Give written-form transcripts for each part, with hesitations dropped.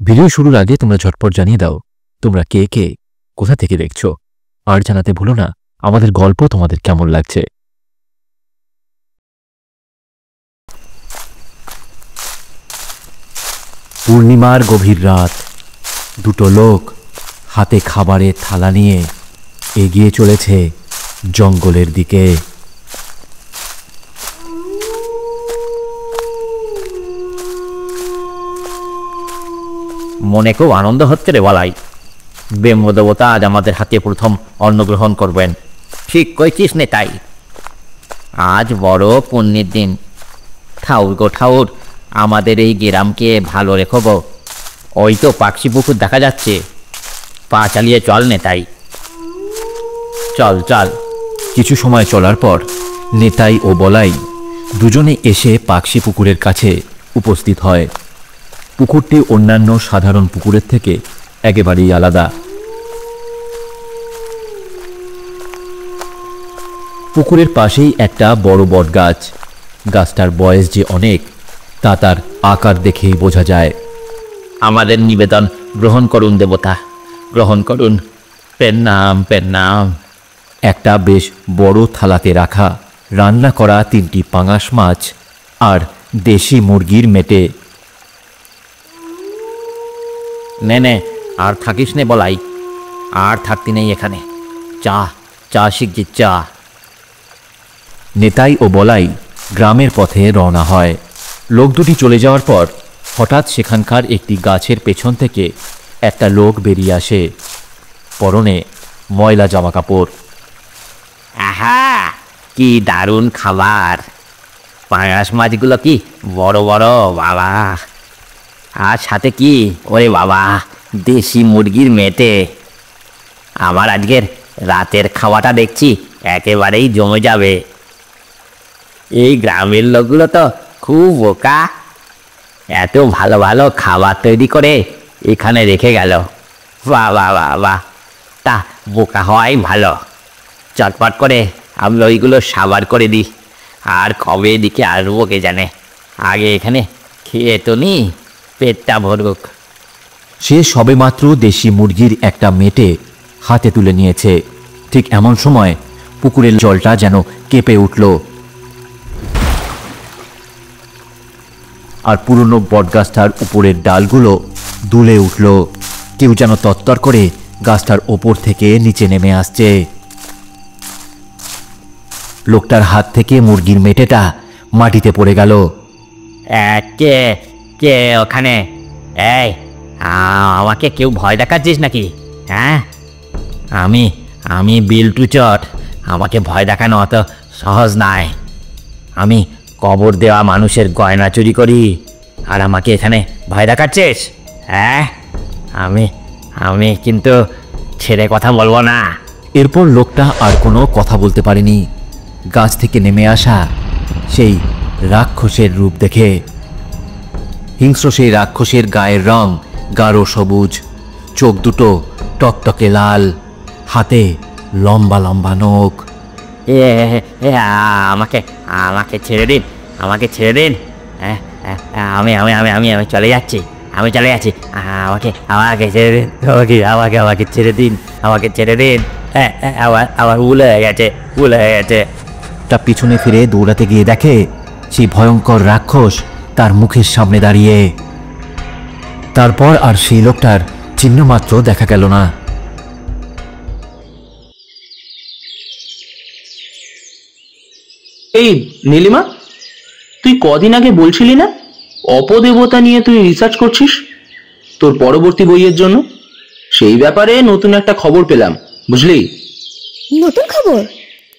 Video শুরুর আগে তোমরা ঝটপট জানিয়ে দাও তোমরা কে কে কোথা থেকে দেখছো, আর জানাতে ভুলো না আমাদের গল্প তোমাদের কেমন লাগছে। পূর্ণিমার গভীর রাত, দুটো লোক হাতে খাবারের থালা নিয়ে এগিয়ে চলেছে জঙ্গলের দিকে। মনে খুব আনন্দ হচ্ছে রে বলাই। ব্রহ্মদেবতা আজ আমাদের হাতে প্রথম অন্ন গ্রহণ করবেন। ঠিক কইছিস নে তাই, আজ বড় পুণ্যের দিন। ঠাউর গো ঠাউর, আমাদের এই গ্রামকে ভালো রেখো গো। ওই তো পাখি পুকুর দেখা যাচ্ছে, পা চালিয়ে চল নে তাই, চল চল। কিছু সময় চলার পর নেতাই ও বলাই দুজনে এসে পাকশি পুকুরের কাছে উপস্থিত হয়। পুকুরটি অন্যান্য সাধারণ পুকুরের থেকে একেবারেই আলাদা। পুকুরের পাশেই একটা বড় বটগাছ। গাছটার বয়স যে অনেক তা তার আকার দেখেই বোঝা যায়। আমাদের নিবেদন গ্রহণ করুন দেবতা, গ্রহণ করুন। প্রণাম প্রণাম। একটা বেশ বড় থালাতে রাখা রান্না করা 3টি পাঙাশ মাছ আর দেশি মুরগির মেটে। নে নে, আর থাকিস নে বলাই, আর থাকতে নেই এখানে। চা চা শিখছি, চা। নেতাই ও বলাই গ্রামের পথে রওনা হয়। লোক দুটি চলে যাওয়ার পর হঠাৎ সেখানকার একটি গাছের পেছন থেকে একটা লোক বেরিয়ে আসে। পরনে ময়লা জামা কাপড়। আহা, কি দারুণ খাবার! পাঙাশ মাছগুলো কি বড় বড় বাবা, আর সাথে কি ওরে বাবা দেশি মুরগির মেটে। আমার আজকের রাতের খাওয়াটা দেখছি একেবারেই জমে যাবে। এই গ্রামের লোকগুলো তো খুব বোকা, এত ভালো ভালো খাবার তৈরি করে এখানে রেখে গেল। বাহ বাহ বাহ বাহ, তা বোকা হওয়াই ভালো। চটপট করে আমি ওইগুলো সাবার করে দিই, আর কবে এদিকে আসবো কে জানে। আগে এখানে খেয়ে তো নি, পেটটা ভরুক। সে সবেমাত্র দেশি মুরগির একটা মেটে হাতে তুলে নিয়েছে। ঠিক এমন সময় পুকুরের জলটা যেন কেঁপে উঠল, আর পুরনো বটগাছটার উপরের ডালগুলো দুলে উঠল। কেউ যেন তত্তর করে গাছটার ওপর থেকে নিচে নেমে আসছে। লোকটার হাত থেকে মুরগির মেটেটা মাটিতে পড়ে গেল। কে কে ওখানে? এই, আমাকে কেউ ভয় দেখাচ্ছিস নাকি? হ্যাঁ, আমি আমি বিল্টু চট। আমাকে ভয় দেখানো অত সহজ নয়। আমি কবর দেওয়া মানুষের গয়না চুরি করি, আর আমাকে এখানে ভয় দেখাচ্ছিস? হ্যাঁ, আমি আমি কিন্তু ছেড়ে কথা বলবো না। এরপর লোকটা আর কোনো কথা বলতে পারেনি। গাছ থেকে নেমে আসা সেই রাক্ষসের রূপ দেখে, হিংস্র সেই রাক্ষসের গায়ের রং গাঢ় সবুজ, চোখ দুটো টকটকে লাল, হাতে লম্বা লম্বা নখ। আমাকে আমাকে ছেড়ে দিন, আমাকে ছেড়ে দিন। আমি আমি আমি আমি আমি চলে যাচ্ছি, আমি চলে যাচ্ছি। আমাকে আমাকে ছেড়ে দিন, আমাকে আমাকে ছেড়ে দিন, আমাকে ছেড়ে দিন। আমার ভুল হয়ে গেছে, ভুল হয়ে গেছে। তা পিছনে ফিরে দৌড়াতে গিয়ে দেখে সেই ভয়ঙ্কর রাক্ষস তার মুখের সামনে দাঁড়িয়ে। তারপর আর সেই লোকটার চিহ্নমাত্র দেখা গেল না। এই নীলিমা, তুই কদিন আগে বলছিলি না অপদেবতা নিয়ে তুই রিসার্চ করছিস তোর পরবর্তী বইয়ের জন্য? সেই ব্যাপারে নতুন একটা খবর পেলাম, বুঝলি? নতুন খবর?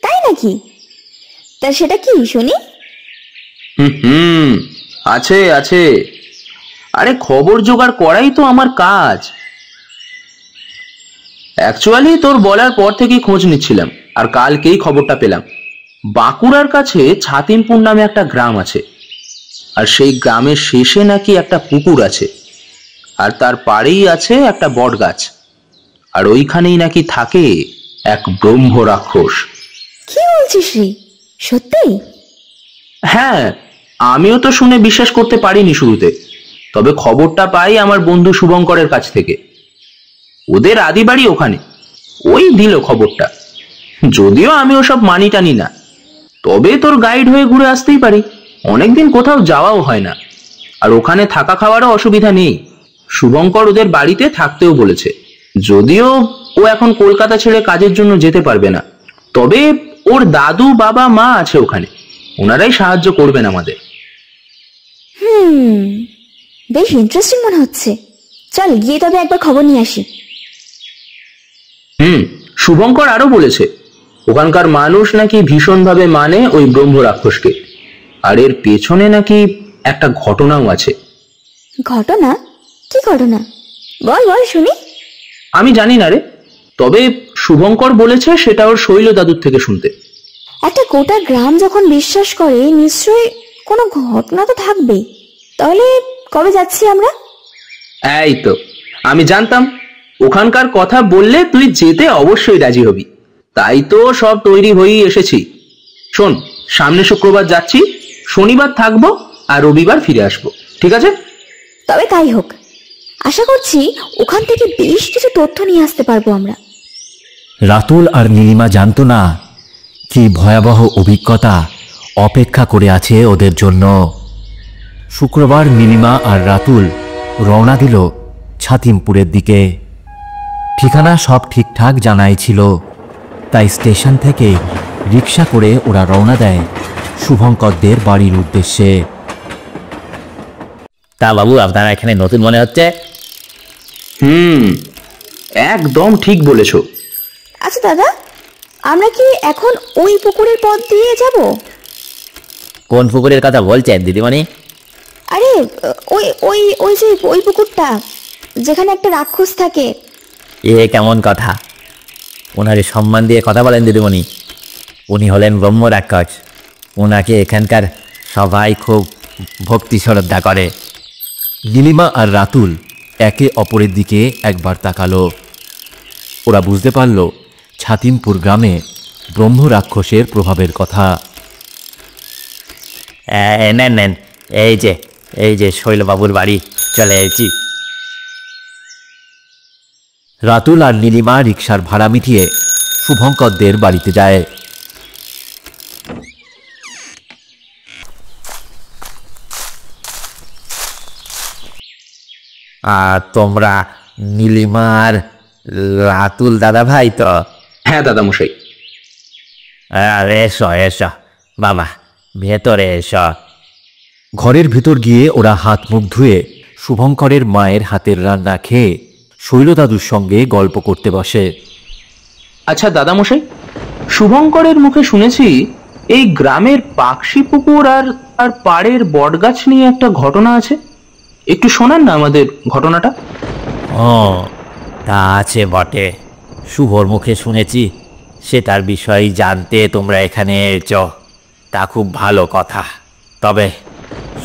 তাই নাকি? তা সেটা কি শুনি? আছে আছে। আরে খবর জোগাড় করাই তো আমার কাজ। অ্যাকচুয়ালি তোর বলার পর থেকেই খোঁজ নিচ্ছিলাম, আর কালকেই খবরটা পেলাম। বাঁকুড়ার কাছে ছাতিমপুর নামে একটা গ্রাম আছে, আর সেই গ্রামের শেষে নাকি একটা পুকুর আছে, আর তার পাড়েই আছে একটা বট গাছ, আর ওইখানেই নাকি থাকে এক ব্রহ্ম রাক্ষস। কি বলছিস রে, সত্যি? হ্যাঁ, আমিও তো শুনে বিশ্বাস করতে পারিনি শুরুতে, তবে খবরটা পাই আমার বন্ধু শুভঙ্করের কাছ থেকে। ওদের আদি বাড়ি ওখানে, ওই দিল খবরটা। যদিও আমি ওসব মানি টানি না, তবে তোর গাইড হয়ে ঘুরে আসতেই পারি। অনেকদিন কোথাও যাওয়াও হয় না, আর ওখানে থাকা খাওয়ারও অসুবিধা নেই। শুভঙ্কর ওদের বাড়িতে থাকতেও বলেছে, যদিও ও এখন কলকাতা ছেড়ে কাজের জন্য যেতে পারবে না। তবে ওর দাদু, বাবা, মা আছে ওখানে, ওনারাই সাহায্য করবেন আমাদের। বেশ ইন্টারেস্টিং মনে হচ্ছে। চল গিয়ে তবে একবার খবর নিয়ে আসি। শুভঙ্কর আরো বলেছে ওখানকার মানুষ নাকি ভীষণভাবে মানে ওই ব্রহ্ম রাক্ষসকে, আর এর পেছনে নাকি একটা ঘটনাও আছে। ঘটনা? কি ঘটনা? বল বল শুনি। আমি জানি না রে, তবে শুভঙ্কর বলেছে সেটা ওর শৈল দাদুর থেকে শুনতে। একটা গোটা গ্রাম যখন বিশ্বাস করে, নিশ্চয়ই কোনো ঘটনা তো থাকবে। তাহলে কবে যাচ্ছি আমরা? এই তো, আমি জানতাম ওখানকার কথা বললে তুই যেতে অবশ্যই রাজি হবি, তাই তো সব তৈরি হয়েই এসেছি। শোন, সামনে শুক্রবার যাচ্ছি, শনিবার থাকবো আর রবিবার ফিরে আসবো, ঠিক আছে? তবে তাই হোক। আশা করছি ওখান থেকে বেশ কিছু তথ্য নিয়ে আসতে পারবো আমরা। রাতুল আর নীলিমা জানতো না কি ভয়াবহ অভিজ্ঞতা অপেক্ষা করে আছে ওদের জন্য। শুক্রবার নীলিমা আর রাতুল রওনা দিল ছাতিমপুরের দিকে। ঠিকানা সব ঠিকঠাক জানাই ছিল, তাই স্টেশন থেকে রিক্সা করে ওরা রওনা দেয় শুভঙ্করদের বাড়ির উদ্দেশ্যে। তা বাবু, আপনারা এখানে নতুন মনে হচ্ছে। একদম ঠিক বলেছ। আচ্ছা দাদা, আমরা কি এখন ওই পুকুরের পথ দিয়ে যাব? কোন পুকুরের কথা বলছেন দিদিমণি? আরে ওই ওই ওই যে ওই পুকুরটা যেখানে একটা রাক্ষস থাকে। এ কেমন কথা? ওনারে সম্মান দিয়ে কথা বলেন দিদিমণি। উনি হলেন ব্রহ্ম রাক্ষস। ওনাকে এখানকার সবাই খুব ভক্তি শ্রদ্ধা করে। নীলিমা আর রাতুল একে অপরের দিকে একবার তাকালো। ওরা বুঝতে পারল ছাতিমপুর গ্রামে ব্রহ্ম রাক্ষসের প্রভাবের কথা। নেন নেন, এই যে শৈলবাবুর বাড়ি চলে এসেছি। রাতুল আর নীলিমা রিক্সার ভাড়া মিটিয়ে শুভঙ্করদের বাড়িতে যায়। আর তোমরা নীলিমার রাতুল দাদা ভাই তো? হ্যাঁ দাদামশাই। এসো এসো বাবা, ভেতরে এসো। ঘরের ভিতর গিয়ে ওরা হাত মুখ ধুয়ে শুভঙ্করের মায়ের হাতের রান্না খেয়ে শৈলদাদুর সঙ্গে গল্প করতে বসে। আচ্ছা দাদামশাই, শুভঙ্করের মুখে শুনেছি এই গ্রামের পাকশি পুকুর আর পাড়ের বটগাছ নিয়ে একটা ঘটনা আছে। একটু শোনান না আমাদের ঘটনাটা। ও, তা আছে বটে। শুভর মুখে শুনেছি সেটার বিষয় জানতে তোমরা এখানে এসো, তা খুব ভালো কথা। তবে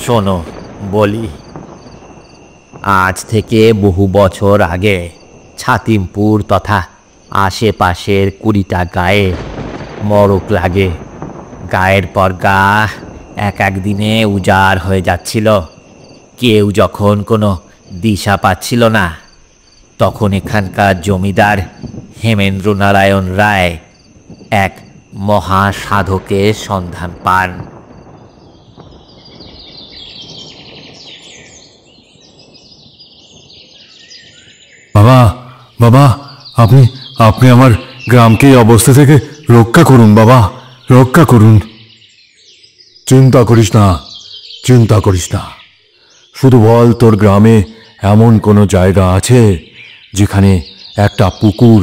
শোনো বলি, আজ থেকে বহু বছর আগে ছাতিমপুর তথা আশেপাশের 20টা গায়ে মরক লাগে। গায়ের পর গা এক দিনে উজাড় হয়ে যাচ্ছিল। কেউ যখন কোনো দিশা পাচ্ছিল না, তখন এখানকার জমিদার হেমেন্দ্র নারায়ণ রায় এক মহা সাধকের সন্ধান পান। বাবা বাবা, আপনি আপনি আমার গ্রামকে এই অবস্থা থেকে রক্ষা করুন বাবা, রক্ষা করুন। চিন্তা করিস না, চিন্তা করিস না। শুধু বল তোর গ্রামে এমন কোনো জায়গা আছে যেখানে একটা পুকুর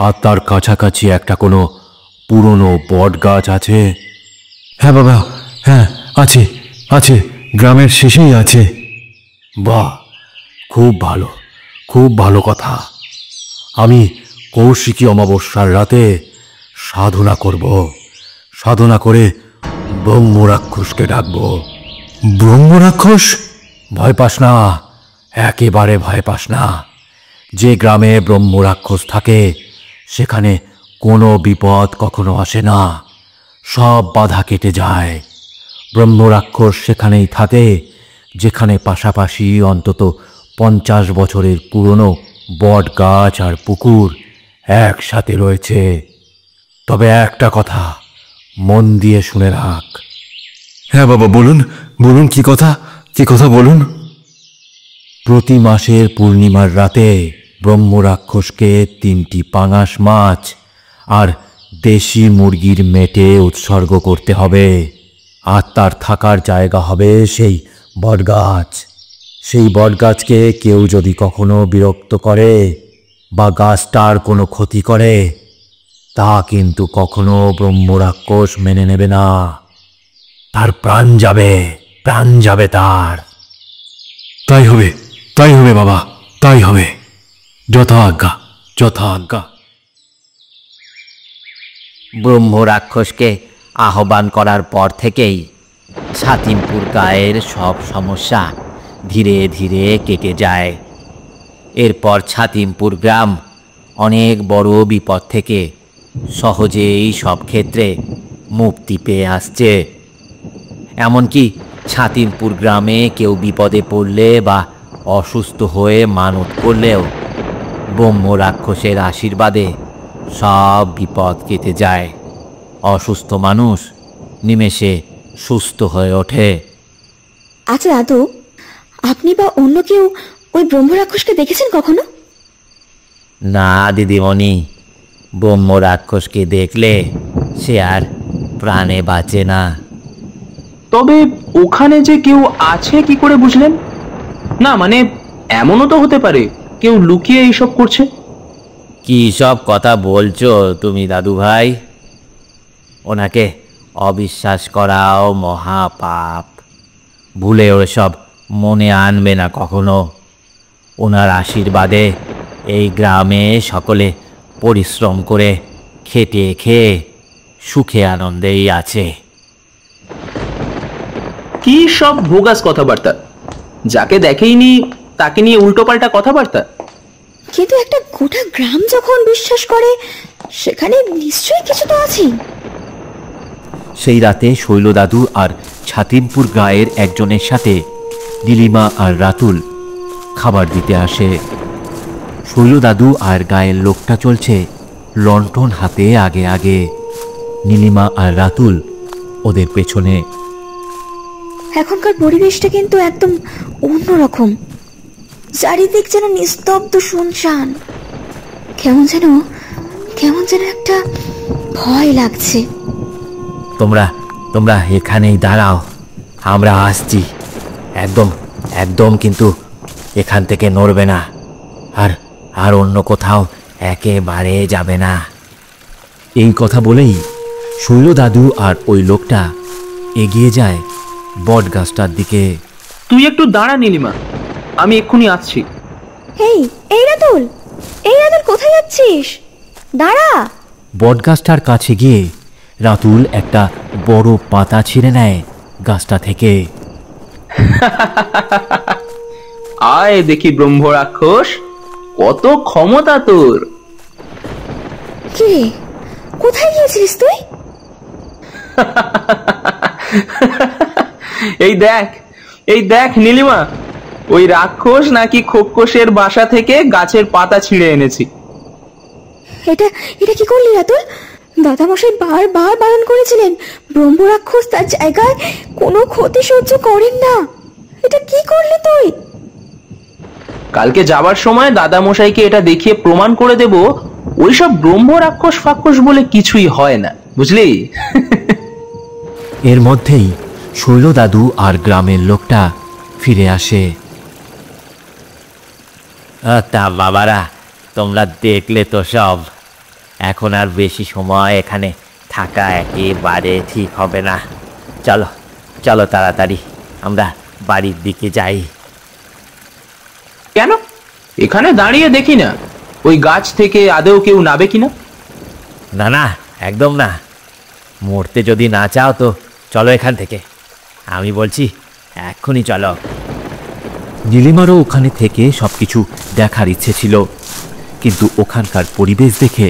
আর তার কাছাকাছি একটা কোনো পুরনো বট গাছ আছে? হ্যাঁ বাবা, হ্যাঁ আছে, আছে, গ্রামের শেষেই আছে। বাহ, খুব ভালো, খুব ভালো কথা। আমি কৌশিকী অমাবস্যার রাতে সাধনা করব, সাধনা করে ব্রহ্ম রাক্ষসকে ডাকব। ব্রহ্ম রাক্ষস? ভয় পাস না, একেবারে ভয় পাস না। যে গ্রামে ব্রহ্ম রাক্ষস থাকে সেখানে কোনো বিপদ কখনো আসে না, সব বাধা কেটে যায়। ব্রহ্ম রাক্ষস সেখানেই থাকে যেখানে পাশাপাশি অন্তত 50 বছরের পুরনো বট গাছ আর পুকুর একসাথে রয়েছে। তবে একটা কথা মন দিয়ে শুনে রাখ। হ্যাঁ বাবা, বলুন বলুন, কি কথা বলুন। প্রতি মাসের পূর্ণিমার রাতে ব্রহ্ম রাক্ষসকে 3টি পাঙাশ মাছ আর দেশি মুরগির মেটে উৎসর্গ করতে হবে, আর তার থাকার জায়গা হবে সেই বটগাছ। সেই বটগাছকে কেউ যদি কখনো বিরক্ত করে বা গাছটার কোনো ক্ষতি করে, তা কিন্তু কখনো ব্রহ্ম রাক্ষস মেনে নেবে না। তার প্রাণ যাবে তার। তাই হবে বাবা, তাই হবে। যথা আজ্ঞা। ব্রহ্ম রাক্ষসকে আহ্বান করার পর থেকেই ছাতিমপুর গায়ের সব সমস্যা ধীরে ধীরে কেটে যায়। এরপর ছাতিমপুর গ্রাম অনেক বড় বিপদ থেকে সহজেই সব ক্ষেত্রে মুক্তি পেয়ে আসছে। এমনকি ছাতিমপুর গ্রামে কেউ বিপদে পড়লে বা অসুস্থ হয়ে মানত করলেও ব্রহ্ম রাক্ষসের আশীর্বাদে সব বিপদ কেটে যায়। অসুস্থ মানুষ নিমেষে সুস্থ হয়ে ওঠে। আচ্ছা দাদু, আপনি বা অন্য কেউ ওই ব্রহ্ম রাক্ষসকে দেখেছেন কখনো? না দিদিমণি, ব্রহ্ম রাক্ষসকে দেখলে সে আর প্রাণে বাঁচে না। তবে ওখানে যে কেউ আছে কি করে বুঝলেন? না মানে এমনও তো হতে পারে কেউ লুকিয়ে এইসব করছে। কি সব কথা বলছো তুমি দাদু ভাই? ওনাকে অবিশ্বাস করাও মহাপাপ। ভুলে ওসব মনে আনবে না কখনো। ওনার আশীর্বাদে এই গ্রামে সকলে পরিশ্রম করে খেটে খেয়ে সুখে আনন্দেই আছে। কি সব ভোগাস কথাবার্তা! যাকে দেখেইনি তাকে নিয়ে উল্টোপাল্টা কথাবার্তা। কিন্তু একটা গোটা গ্রাম যখন বিশ্বাস করে, সেখানে নিশ্চয়ই কিছু তো আছে। সেই রাতে শৈলদাদু আর ছাতিমপুর গায়ের একজনের সাথে নীলিমা আর রাতুল খাবার দিতে আসে। শৈলদাদু আর গায়ের লোকটা চলছে লণ্ঠন হাতে আগে আগে, নীলিমা আর রাতুল ওদের পেছনে। এখনকার পরিবেশটা কিন্তু একদম অন্যরকম। চারিদিক যেন নিস্তব্ধ, শুনশান। কেমন যেন একটা ভয় লাগছে। তোমরা এখানেই দাঁড়াও, আমরা আসছি। একদম কিন্তু এখান থেকে নড়বে না, আর অন্য কোথাও একেবারে যাবে না। এই কথা বলেই শৈলদাদু আর ওই লোকটা এগিয়ে যায় বট গাছটার দিকে। তুই একটু দাঁড়া নীলিমা, আমি এক্ষুনি আসছি। এই রাতুল কোথায় যাচ্ছিস? দাঁড়া। বট গাছটার কাছে গিয়ে রাতুল একটা বড় পাতা ছিঁড়ে নেয় গাছটা থেকে। আয় দেখি ব্রহ্ম রাক্ষস, কত ক্ষমতা তোর! কি রে, কোথায় গিয়েছিস তুই? এই দেখ নীলিমা, ওই রাক্ষস নাকি খোকসের বাসা থেকে গাছের পাতা ছিঁড়ে এনেছি। এটা কি করলি রাতুল? দাদামশাই বারবার বারণ করেছিলেন ব্রহ্ম রাক্ষস তার জায়গায় কোনো ক্ষতি সহ্য করেন না। এটা কি করলি তুই? কালকে যাবার সময় দাদামশাইকে এটা দেখিয়ে প্রমাণ করে দেব ওইসব ব্রহ্ম রাক্ষস ফাক্ষস বলে কিছুই হয় না, বুঝলি? এর মধ্যেই শৈলদাদু আর গ্রামের লোকটা ফিরে আসে। তা বাবারা, তোমরা দেখলে তো সব। এখন আর বেশি সময় এখানে থাকা একেবারে ঠিক হবে না। চলো তাড়াতাড়ি আমরা বাড়ির দিকে যাই। কেন? এখানে দাঁড়িয়ে দেখি না ওই গাছ থেকে আদৌ কেউ নাবে কিনা। না, একদম না। মরতে যদি না চাও তো চলো এখান থেকে, আমি বলছি এক্ষুনি চলো। নীলিমারও ওখানে থেকে সবকিছু দেখার ইচ্ছে ছিল, কিন্তু ওখানকার পরিবেশ দেখে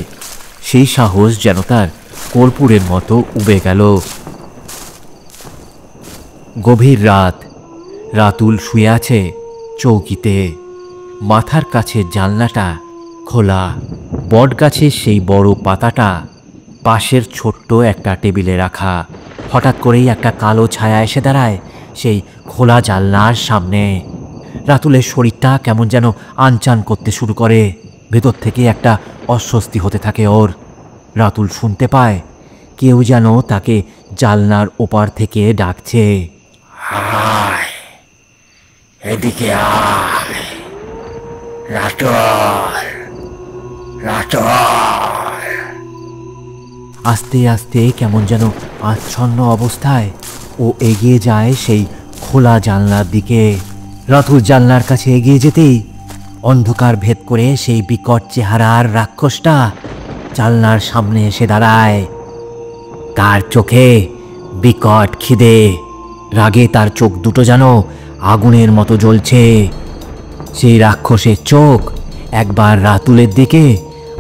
সেই সাহস যেন তার কর্পূরের মতো উবে গেল। গভীর রাত, রাতুল শুয়ে আছে চৌকিতে, মাথার কাছে জানলাটা খোলা। বটগাছের সেই বড় পাতাটা পাশের ছোট্ট একটা টেবিলে রাখা। হঠাৎ করেই একটা কালো ছায়া এসে দাঁড়ায় সেই খোলা জানলার সামনে। রাতুলের শরীরটা কেমন যেন আনচান করতে শুরু করে। ভেতর থেকে একটা অস্বস্তি হতে থাকে ওর। রাতুল শুনতে পায় কেউ যেন তাকে জানলার ওপার থেকে ডাকছে, আয় এদিকে আয় রাতুল, রাতুল। আস্তে আস্তে কেমন যেন আচ্ছন্ন অবস্থায় ও এগিয়ে যায় সেই খোলা জানলার দিকে। রাতুল জানলার কাছে এগিয়ে যেতেই অন্ধকার ভেদ করে সেই বিকট চেহারার রাক্ষসটা জানলার সামনে এসে দাঁড়ায়। তার চোখে বিকট খিদে, রাগে তার চোখ দুটো যেন আগুনের মতো জ্বলছে। সেই রাক্ষসের চোখ একবার রাতুলের দিকে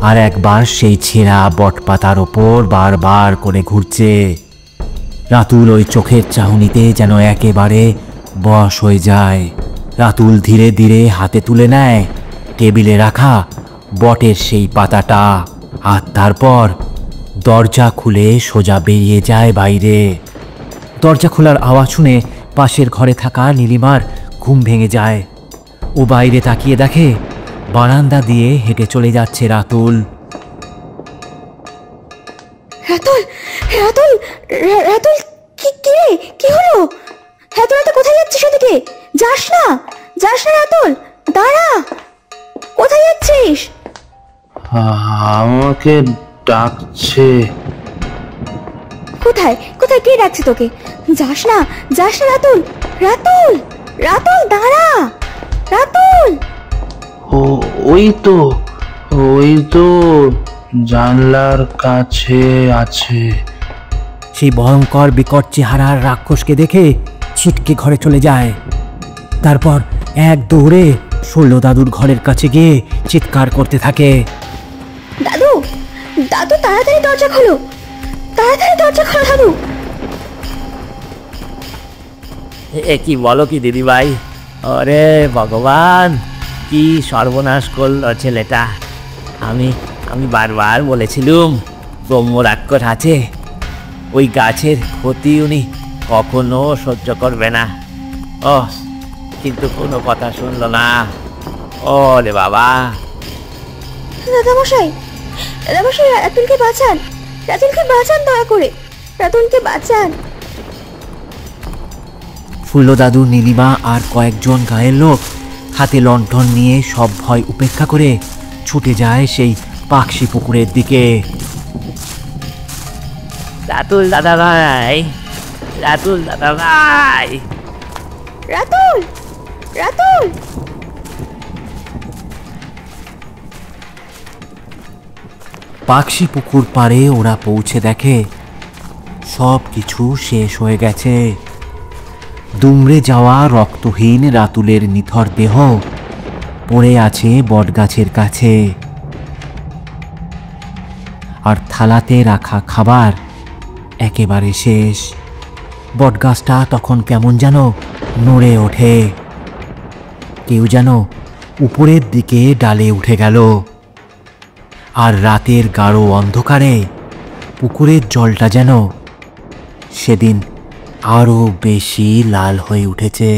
আর একবার সেই ছেঁড়া বটপাতার ওপর বারবার করে ঘুরছে। রাতুল ওই চোখের চাহনিতে যেন একেবারে বশ হয়ে যায়। রাতুল ধীরে ধীরে হাতে তুলে নেয় টেবিলে রাখা বটের সেই পাতাটা, আর তারপর দরজা খুলে সোজা বেরিয়ে যায় বাইরে। দরজা খোলার আওয়াজ শুনে পাশের ঘরে থাকা নীলিমার ঘুম ভেঙে যায়। ও বাইরে তাকিয়ে দেখে বারান্দা দিয়ে হেঁটে চলে যাচ্ছে রাতুল। রাতুল, রাতুল, রাতুল, কি রে, কি হলো? এত রাতে কোথায় যাচ্ছিস? ওদিকে যাস না, যাস না রাতুল, দাঁড়া। কোথায় যাচ্ছিস? আমাকে ডাকছে। কোথায় কোথায় কে ডাকছে তোকে? যাস না, যাস না রাতুল, রাতুল, রাতুল, দাঁড়া রাতুল। ওই তো জানলার কাছে আছে। সেই ভয়ঙ্কর বিকট চেহারার রাক্ষসকে দেখে ছিটকে ঘরে চলে যায়। তারপর এক দৌড়ে শৈল দাদুর ঘরের কাছে গিয়ে চিৎকার করতে থাকে, দাদু, দাদু, তাড়াতাড়ি দরজা খোলো, তাড়াতাড়ি দরজা খোলো দাদু। এ কি বলো কি দিদিভাই? ওরে ভগবান, কি সর্বনাশ করলো ছেলেটা। আমি বারবার বলেছিলুম ব্রহ্ম রাক্ষস আছে, ওই গাছের ক্ষতি উনি কখনো সহ্য করবে না। ও কিন্তু কোনো কথা শুনলো না। ও রে বাবা। দাদামশাই, দাদামশাই, রাতুলকে বাঁচান, রাতুলকে বাঁচান, দয়া করে রাতুলকে বাঁচান। ফুল্লো দাদু, নীলিমা আর কয়েকজন গায়ের লোক হাতে লণ্ঠন নিয়ে সব ভয় উপেক্ষা করে ছুটে যায় সেই পাকশি পুকুরের দিকে। রাতুল দাদা ভাই, রাতুল দাদা ভাই, রাতুল, রাতুল। পাকশি পুকুর পাড়ে ওরা পৌঁছে দেখে সব কিছু শেষ হয়ে গেছে। দুমড়ে যাওয়া রক্তহীন রাতুলের নিথর দেহ পড়ে আছে বটগাছের কাছে, আর থালাতে রাখা খাবার একেবারে শেষ। বটগাছটা তখন কেমন যেন নড়ে ওঠে, কেউ যেন উপরের দিকে ডালে উঠে গেল, আর রাতের গাঢ় অন্ধকারে পুকুরের জলটা যেন সেদিন আরো বেশি লাল হয়ে উঠেছে।